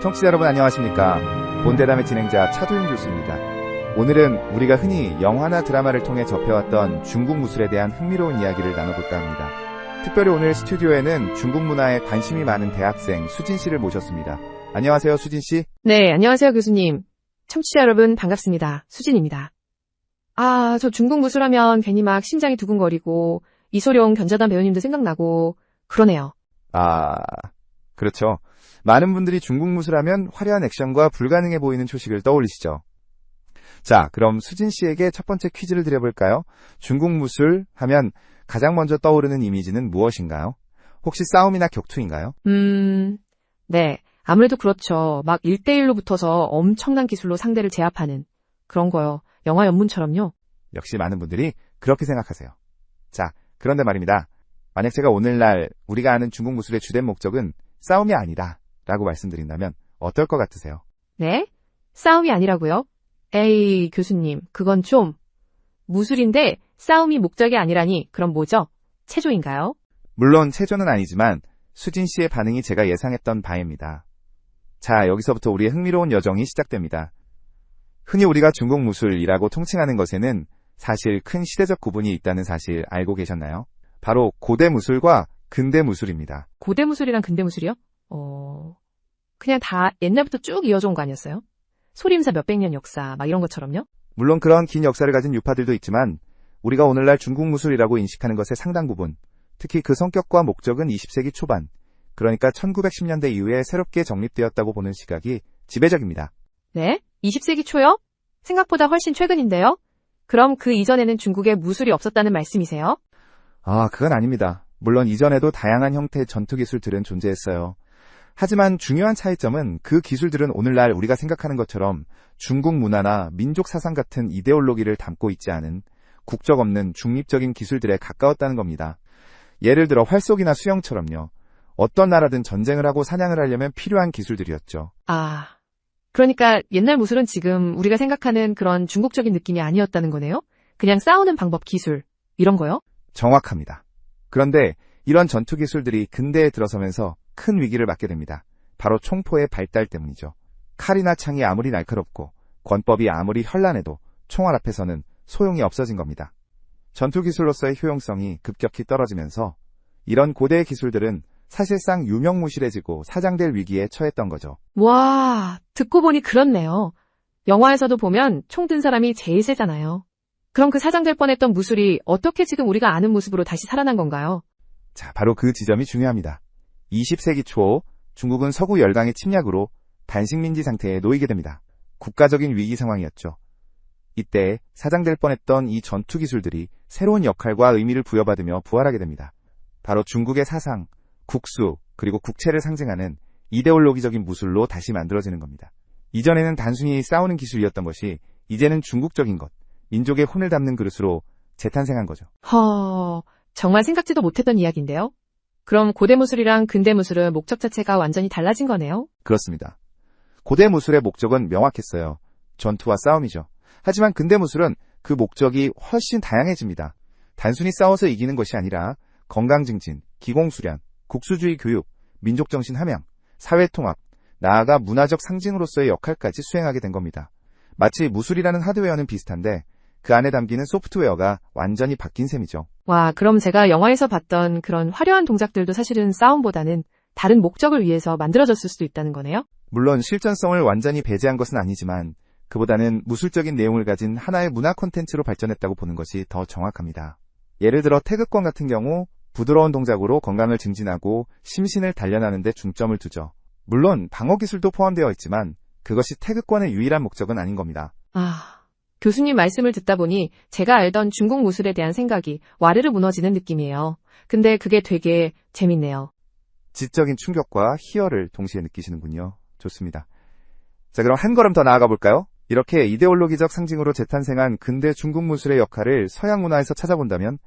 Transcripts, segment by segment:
청취자 여러분 안녕하십니까. 본대담의 진행자 차도윤 교수입니다. 오늘은 우리가 흔히 영화나 드라마를 통해 접해왔던 중국 무술에 대한 흥미로운 이야기를 나눠볼까 합니다. 특별히 오늘 스튜디오에는 중국 문화에 관심이 많은 대학생 수진 씨를 모셨습니다. 안녕하세요, 수진 씨. 네, 안녕하세요, 교수님. 청취자 여러분 반갑습니다. 수진입니다. 저 중국 무술하면 괜히 막 심장이 두근거리고 이소룡 견자단 배우님도 생각나고 그러네요. 그렇죠. 많은 분들이 중국 무술하면 화려한 액션과 불가능해 보이는 초식을 떠올리시죠. 자, 그럼 수진 씨에게 첫 번째 퀴즈를 드려볼까요? 중국 무술 하면 가장 먼저 떠오르는 이미지는 무엇인가요? 혹시 싸움이나 격투인가요? 네, 아무래도 그렇죠. 막 1대1로 붙어서 엄청난 기술로 상대를 제압하는 그런 거요. 영화 연문처럼요. 역시 많은 분들이 그렇게 생각하세요. 자, 그런데 말입니다. 만약 제가 오늘날 우리가 아는 중국 무술의 주된 목적은 싸움이 아니다 라고 말씀드린다면 어떨 것 같으세요? 네? 싸움이 아니라고요? 에이, 교수님, 그건 좀 무술인데 싸움이 목적이 아니라니 그럼 뭐죠? 체조인가요? 물론 체조는 아니지만 수진 씨의 반응이 제가 예상했던 바입니다. 자, 여기서부터 우리의 흥미로운 여정이 시작됩니다. 흔히 우리가 중국 무술이라고 통칭하는 것에는 사실 큰 시대적 구분이 있다는 사실 알고 계셨나요? 바로 고대 무술과 근대 무술입니다. 고대 무술이랑 근대 무술이요? 그냥 다 옛날부터 쭉 이어져 온 거 아니었어요? 소림사 몇백 년 역사 막 이런 것처럼요? 물론 그런 긴 역사를 가진 유파들도 있지만 우리가 오늘날 중국 무술이라고 인식하는 것의 상당 부분, 특히 그 성격과 목적은 20세기 초반, 그러니까 1910년대 이후에 새롭게 정립되었다고 보는 시각이 지배적입니다. 네? 20세기 초요? 생각보다 훨씬 최근인데요? 그럼 그 이전에는 중국에 무술이 없었다는 말씀이세요? 그건 아닙니다. 물론 이전에도 다양한 형태의 전투 기술들은 존재했어요. 하지만 중요한 차이점은 그 기술들은 오늘날 우리가 생각하는 것처럼 중국 문화나 민족 사상 같은 이데올로기를 담고 있지 않은 국적 없는 중립적인 기술들에 가까웠다는 겁니다. 예를 들어 활쏘기나 수영처럼요. 어떤 나라든 전쟁을 하고 사냥을 하려면 필요한 기술들이었죠. 그러니까 옛날 무술은 지금 우리가 생각하는 그런 중국적인 느낌이 아니었다는 거네요? 그냥 싸우는 방법, 기술, 이런 거요? 정확합니다. 그런데 이런 전투 기술들이 근대에 들어서면서 큰 위기를 맞게 됩니다. 바로 총포의 발달 때문이죠. 칼이나 창이 아무리 날카롭고 권법이 아무리 현란해도 총알 앞에서는 소용이 없어진 겁니다. 전투 기술로서의 효용성이 급격히 떨어지면서 이런 고대의 기술들은 사실상 유명무실해지고 사장될 위기에 처했던 거죠. 와, 듣고 보니 그렇네요. 영화에서도 보면 총 든 사람이 제일 세잖아요. 그럼 그 사장될 뻔했던 무술이 어떻게 지금 우리가 아는 모습으로 다시 살아난 건가요? 자, 바로 그 지점이 중요합니다. 20세기 초 중국은 서구 열강의 침략으로 단식민지 상태에 놓이게 됩니다. 국가적인 위기 상황이었죠. 이때 사장될 뻔했던 이 전투 기술들이 새로운 역할과 의미를 부여받으며 부활하게 됩니다. 바로 중국의 사상, 국수, 그리고 국채를 상징하는 이데올로기적인 무술로 다시 만들어지는 겁니다. 이전에는 단순히 싸우는 기술이었던 것이 이제는 중국적인 것, 민족의 혼을 담는 그릇으로 재탄생한 거죠. 정말 생각지도 못했던 이야기인데요. 그럼 고대 무술이랑 근대 무술은 목적 자체가 완전히 달라진 거네요? 그렇습니다. 고대 무술의 목적은 명확했어요. 전투와 싸움이죠. 하지만 근대 무술은 그 목적이 훨씬 다양해집니다. 단순히 싸워서 이기는 것이 아니라 건강 증진, 기공 수련, 국수주의 교육, 민족정신 함양, 사회통합, 나아가 문화적 상징으로서의 역할까지 수행하게 된 겁니다. 마치 무술이라는 하드웨어는 비슷한데 그 안에 담기는 소프트웨어가 완전히 바뀐 셈이죠. 와, 그럼 제가 영화에서 봤던 그런 화려한 동작들도 사실은 싸움보다는 다른 목적을 위해서 만들어졌을 수도 있다는 거네요? 물론 실전성을 완전히 배제한 것은 아니지만 그보다는 무술적인 내용을 가진 하나의 문화 콘텐츠로 발전했다고 보는 것이 더 정확합니다. 예를 들어 태극권 같은 경우 부드러운 동작으로 건강을 증진하고 심신을 단련하는 데 중점을 두죠. 물론 방어 기술도 포함되어 있지만 그것이 태극권의 유일한 목적은 아닌 겁니다. 교수님 말씀을 듣다 보니 제가 알던 중국 무술에 대한 생각이 와르르 무너지는 느낌이에요. 근데 그게 되게 재밌네요. 지적인 충격과 희열을 동시에 느끼시는군요. 좋습니다. 자, 그럼 한 걸음 더 나아가 볼까요? 이렇게 이데올로기적 상징으로 재탄생한 근대 중국 무술의 역할을 서양 문화에서 찾아본다면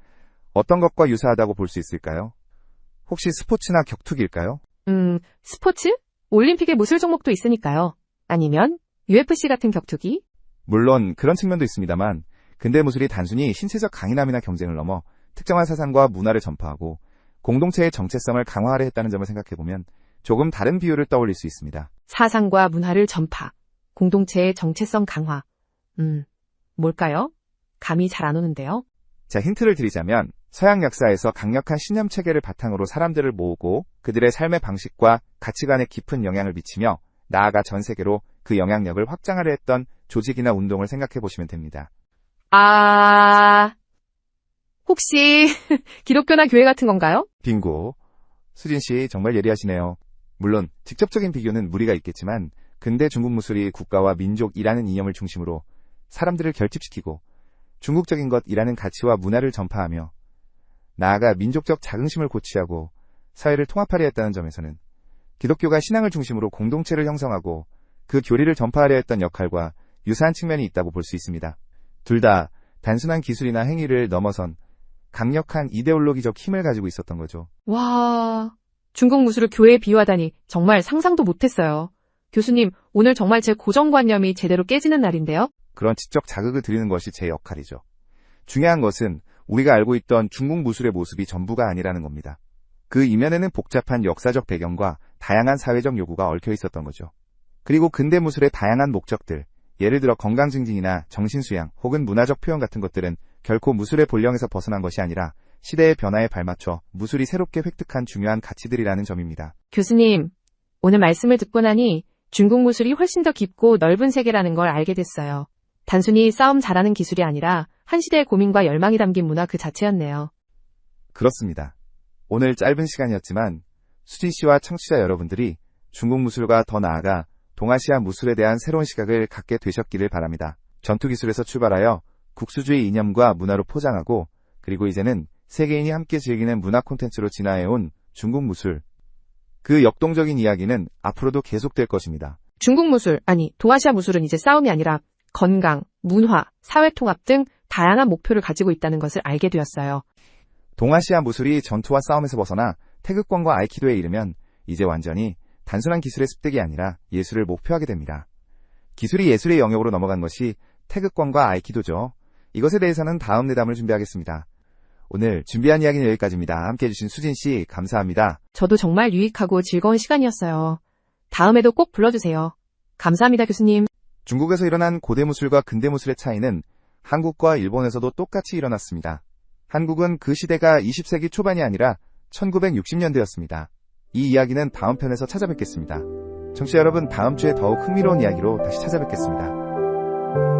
어떤 것과 유사하다고 볼 수 있을까요? 혹시 스포츠나 격투기일까요? 스포츠? 올림픽의 무술 종목도 있으니까요. 아니면 UFC 같은 격투기? 물론 그런 측면도 있습니다만 근대 무술이 단순히 신체적 강인함이나 경쟁을 넘어 특정한 사상과 문화를 전파하고 공동체의 정체성을 강화하려 했다는 점을 생각해보면 조금 다른 비유를 떠올릴 수 있습니다. 사상과 문화를 전파, 공동체의 정체성 강화. 뭘까요? 감이 잘 안 오는데요. 자, 힌트를 드리자면 서양 역사에서 강력한 신념 체계를 바탕으로 사람들을 모으고 그들의 삶의 방식과 가치관에 깊은 영향을 미치며 나아가 전 세계로 그 영향력을 확장하려 했던 조직이나 운동을 생각해 보시면 됩니다. 혹시 기독교나 교회 같은 건가요? 빙고. 수진 씨 정말 예리하시네요. 물론 직접적인 비교는 무리가 있겠지만 근대 중국 무술이 국가와 민족이라는 이념을 중심으로 사람들을 결집시키고 중국적인 것이라는 가치와 문화를 전파하며 나아가 민족적 자긍심을 고취하고 사회를 통합하려 했다는 점에서는 기독교가 신앙을 중심으로 공동체를 형성하고 그 교리를 전파하려 했던 역할과 유사한 측면이 있다고 볼 수 있습니다. 둘 다 단순한 기술이나 행위를 넘어선 강력한 이데올로기적 힘을 가지고 있었던 거죠. 와, 중국 무술을 교회에 비유하다니 정말 상상도 못했어요. 교수님, 오늘 정말 제 고정관념이 제대로 깨지는 날인데요? 그런 지적 자극을 드리는 것이 제 역할이죠. 중요한 것은 우리가 알고 있던 중국 무술의 모습이 전부가 아니라는 겁니다. 그 이면에는 복잡한 역사적 배경과 다양한 사회적 요구가 얽혀 있었던 거죠. 그리고 근대 무술의 다양한 목적들, 예를 들어 건강 증진이나 정신수양 혹은 문화적 표현 같은 것들은 결코 무술의 본령에서 벗어난 것이 아니라 시대의 변화에 발맞춰 무술이 새롭게 획득한 중요한 가치들이라는 점입니다. 교수님, 오늘 말씀을 듣고 나니 중국 무술이 훨씬 더 깊고 넓은 세계라는 걸 알게 됐어요. 단순히 싸움 잘하는 기술이 아니라 한 시대의 고민과 열망이 담긴 문화 그 자체였네요. 그렇습니다. 오늘 짧은 시간이었지만 수진 씨와 청취자 여러분들이 중국 무술과 더 나아가 동아시아 무술에 대한 새로운 시각을 갖게 되셨기를 바랍니다. 전투기술에서 출발하여 국수주의 이념과 문화로 포장하고 그리고 이제는 세계인이 함께 즐기는 문화 콘텐츠로 진화해온 중국 무술. 그 역동적인 이야기는 앞으로도 계속될 것입니다. 중국 무술, 아니 동아시아 무술은 이제 싸움이 아니라 건강, 문화, 사회통합 등 다양한 목표를 가지고 있다는 것을 알게 되었어요. 동아시아 무술이 전투와 싸움에서 벗어나 태극권과 아이키도에 이르면 이제 완전히 단순한 기술의 습득이 아니라 예술을 목표하게 됩니다. 기술이 예술의 영역으로 넘어간 것이 태극권과 아이키도죠. 이것에 대해서는 다음 내담을 준비하겠습니다. 오늘 준비한 이야기는 여기까지입니다. 함께해 주신 수진 씨 감사합니다. 저도 정말 유익하고 즐거운 시간이었어요. 다음에도 꼭 불러주세요. 감사합니다, 교수님. 중국에서 일어난 고대 무술과 근대 무술의 차이는 한국과 일본에서도 똑같이 일어났습니다. 한국은 그 시대가 20세기 초반이 아니라 1960년대였습니다. 이 이야기는 다음 편에서 찾아뵙겠습니다. 청취자 여러분, 다음 주에 더욱 흥미로운 이야기로 다시 찾아뵙겠습니다.